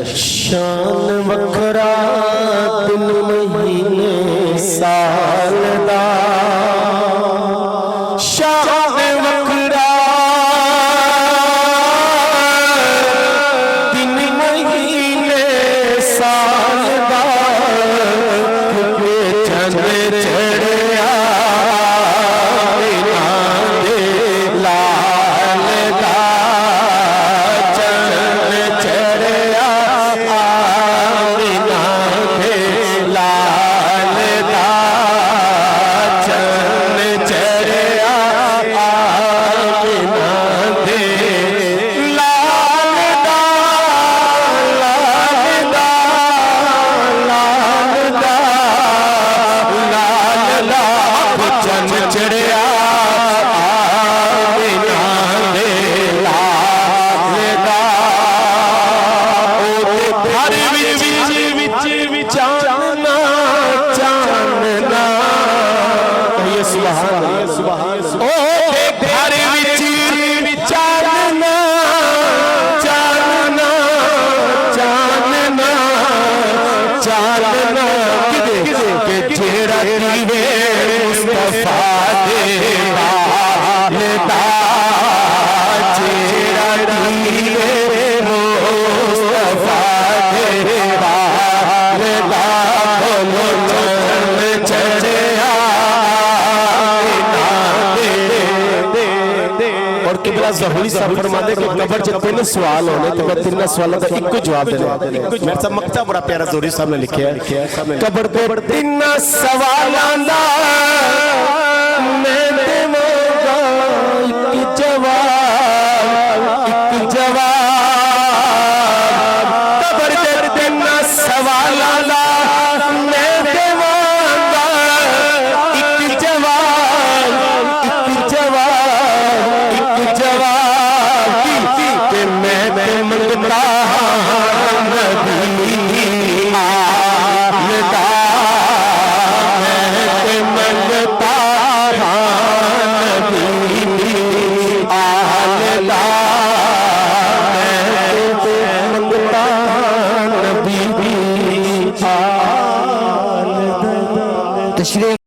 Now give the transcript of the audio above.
शान वखरा दिन महीने साल दा शान वखरा दिन महीने साल दा चंद चढ़िया ज़हूरी साहब फरमाते कि कबर च तीन सवाल होने तो मैं तीन सवालों का इक्को जवाब देना मेरे सब मकता बड़ा प्यारा ज़हूरी साहब ने लिखा है कबर पे तीन सवालों का